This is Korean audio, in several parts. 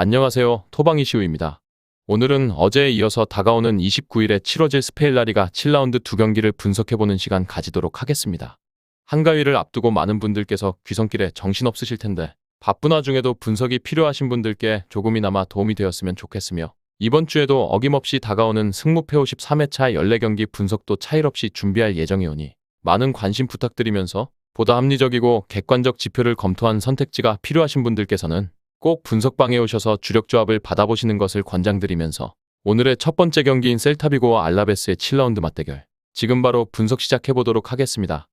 안녕하세요. 토방이시우입니다. 오늘은 어제에 이어서 다가오는 29일에 치러질 스페인 라리가 7라운드 두 경기를 분석해보는 시간 가지도록 하겠습니다. 한가위를 앞두고 많은 분들께서 귀성길에 정신없으실 텐데 바쁜 와중에도 분석이 필요하신 분들께 조금이나마 도움이 되었으면 좋겠으며 이번 주에도 어김없이 다가오는 승무패 53회차 14경기 분석도 차일 없이 준비할 예정이오니 많은 관심 부탁드리면서 보다 합리적이고 객관적 지표를 검토한 선택지가 필요하신 분들께서는 꼭 분석방에 오셔서 주력 조합을 받아보시는 것을 권장드리면서 오늘의 첫 번째 경기인 셀타비고와 알라베스의 7라운드 맞대결 지금 바로 분석 시작해보도록 하겠습니다.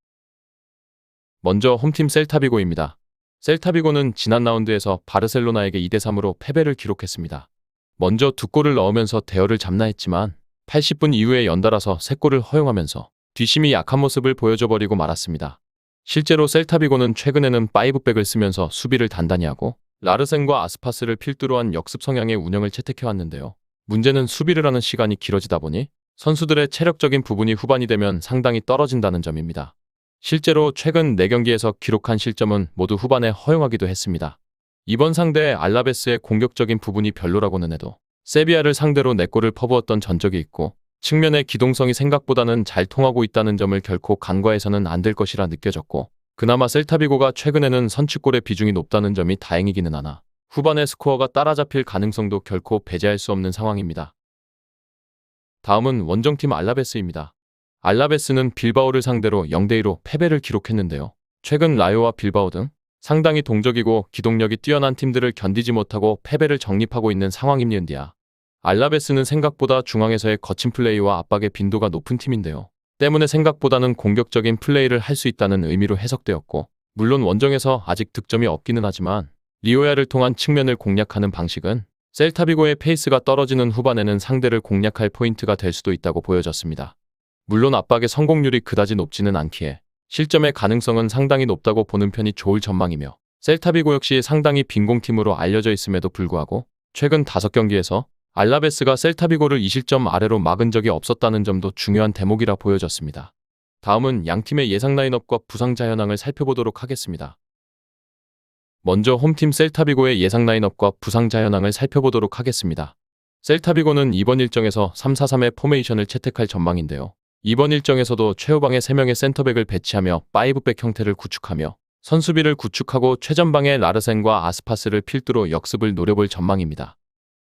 먼저 홈팀 셀타비고입니다. 셀타비고는 지난 라운드에서 바르셀로나에게 2대3으로 패배를 기록했습니다. 먼저 두 골을 넣으면서 대열을 잡나 했지만 80분 이후에 연달아서 3골을 허용하면서 뒷심이 약한 모습을 보여줘버리고 말았습니다. 실제로 셀타비고는 최근에는 5백을 쓰면서 수비를 단단히 하고 라르센과 아스파스를 필두로 한 역습 성향의 운영을 채택해왔는데요. 문제는 수비를 하는 시간이 길어지다 보니 선수들의 체력적인 부분이 후반이 되면 상당히 떨어진다는 점입니다. 실제로 최근 4경기에서 기록한 실점은 모두 후반에 허용하기도 했습니다. 이번 상대 알라베스의 공격적인 부분이 별로라고는 해도 세비야를 상대로 4골을 퍼부었던 전적이 있고 측면의 기동성이 생각보다는 잘 통하고 있다는 점을 결코 간과해서는 안 될 것이라 느껴졌고 그나마 셀타비고가 최근에는 선취골의 비중이 높다는 점이 다행이기는 하나 후반의 스코어가 따라잡힐 가능성도 결코 배제할 수 없는 상황입니다. 다음은 원정팀 알라베스입니다. 알라베스는 빌바오를 상대로 0대2로 패배를 기록했는데요. 최근 라요와 빌바오 등 상당히 동적이고 기동력이 뛰어난 팀들을 견디지 못하고 패배를 정립하고 있는 상황임니은디야. 알라베스는 생각보다 중앙에서의 거친 플레이와 압박의 빈도가 높은 팀인데요. 때문에 생각보다는 공격적인 플레이를 할 수 있다는 의미로 해석되었고 물론 원정에서 아직 득점이 없기는 하지만 리오야를 통한 측면을 공략하는 방식은 셀타비고의 페이스가 떨어지는 후반에는 상대를 공략할 포인트가 될 수도 있다고 보여졌습니다. 물론 압박의 성공률이 그다지 높지는 않기에 실점의 가능성은 상당히 높다고 보는 편이 좋을 전망이며 셀타비고 역시 상당히 빈공팀으로 알려져 있음에도 불구하고 최근 5경기에서 알라베스가 셀타비고를 2실점 아래로 막은 적이 없었다는 점도 중요한 대목이라 보여졌습니다. 다음은 양팀의 예상 라인업과 부상자 현황을 살펴보도록 하겠습니다. 먼저 홈팀 셀타비고의 예상 라인업과 부상자 현황을 살펴보도록 하겠습니다. 셀타비고는 이번 일정에서 3-4-3의 포메이션을 채택할 전망인데요. 이번 일정에서도 최후방에 3명의 센터백을 배치하며 5백 형태를 구축하며 선수비를 구축하고 최전방에 라르센과 아스파스를 필두로 역습을 노려볼 전망입니다.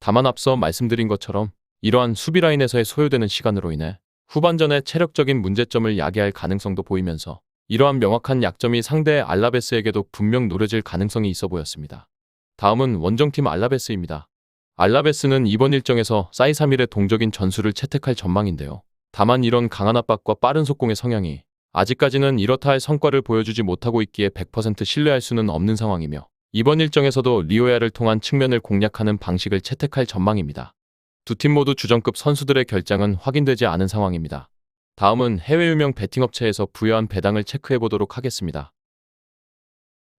다만 앞서 말씀드린 것처럼 이러한 수비 라인에서의 소요되는 시간으로 인해 후반전에 체력적인 문제점을 야기할 가능성도 보이면서 이러한 명확한 약점이 상대 알라베스에게도 분명 노려질 가능성이 있어 보였습니다. 다음은 원정팀 알라베스입니다. 알라베스는 이번 일정에서 사이사밀의 동적인 전술을 채택할 전망인데요. 다만 이런 강한 압박과 빠른 속공의 성향이 아직까지는 이렇다 할 성과를 보여주지 못하고 있기에 100% 신뢰할 수는 없는 상황이며 이번 일정에서도 리오야를 통한 측면을 공략하는 방식을 채택할 전망입니다. 두 팀 모두 주전급 선수들의 결장은 확인되지 않은 상황입니다. 다음은 해외 유명 베팅업체에서 부여한 배당을 체크해보도록 하겠습니다.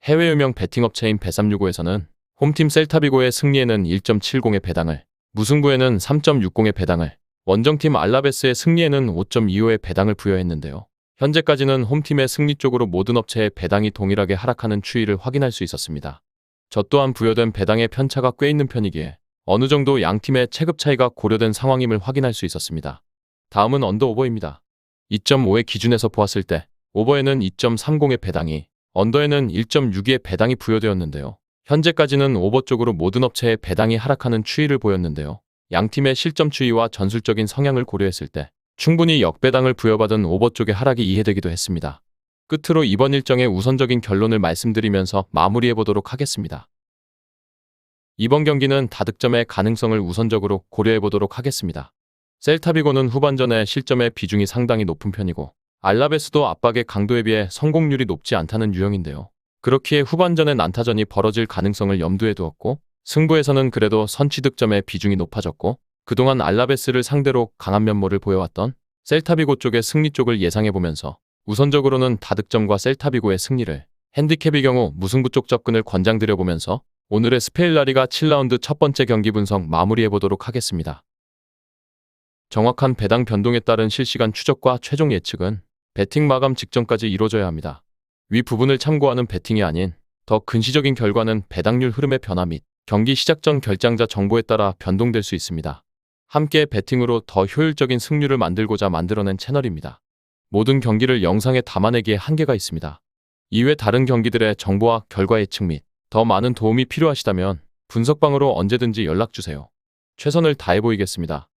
해외 유명 베팅업체인 bet365에서는 홈팀 셀타비고의 승리에는 1.70의 배당을, 무승부에는 3.60의 배당을, 원정팀 알라베스의 승리에는 5.25의 배당을 부여했는데요. 현재까지는 홈팀의 승리 쪽으로 모든 업체의 배당이 동일하게 하락하는 추이를 확인할 수 있었습니다. 저 또한 부여된 배당의 편차가 꽤 있는 편이기에 어느 정도 양팀의 체급 차이가 고려된 상황임을 확인할 수 있었습니다. 다음은 언더오버입니다. 2.5의 기준에서 보았을 때 오버에는 2.30의 배당이, 언더에는 1.62의 배당이 부여되었는데요. 현재까지는 오버 쪽으로 모든 업체의 배당이 하락하는 추이를 보였는데요. 양팀의 실점 추이와 전술적인 성향을 고려했을 때 충분히 역배당을 부여받은 오버 쪽의 하락이 이해되기도 했습니다. 끝으로 이번 일정의 우선적인 결론을 말씀드리면서 마무리해보도록 하겠습니다. 이번 경기는 다득점의 가능성을 우선적으로 고려해보도록 하겠습니다. 셀타비고는 후반전에 실점의 비중이 상당히 높은 편이고 알라베스도 압박의 강도에 비해 성공률이 높지 않다는 유형인데요. 그렇기에 후반전에 난타전이 벌어질 가능성을 염두에 두었고 승부에서는 그래도 선취득점의 비중이 높아졌고 그동안 알라베스를 상대로 강한 면모를 보여왔던 셀타비고 쪽의 승리 쪽을 예상해보면서 우선적으로는 다득점과 셀타비고의 승리를, 핸디캡의 경우 무승부 쪽 접근을 권장드려보면서 오늘의 스페인 라리가 7라운드 첫 번째 경기 분석 마무리해보도록 하겠습니다. 정확한 배당 변동에 따른 실시간 추적과 최종 예측은 배팅 마감 직전까지 이루어져야 합니다. 위 부분을 참고하는 배팅이 아닌 더 근시적인 결과는 배당률 흐름의 변화 및 경기 시작 전 결장자 정보에 따라 변동될 수 있습니다. 함께 베팅으로 더 효율적인 승률을 만들고자 만들어낸 채널입니다. 모든 경기를 영상에 담아내기에 한계가 있습니다. 이외 다른 경기들의 정보와 결과 예측 및 더 많은 도움이 필요하시다면 분석방으로 언제든지 연락주세요. 최선을 다해 보이겠습니다.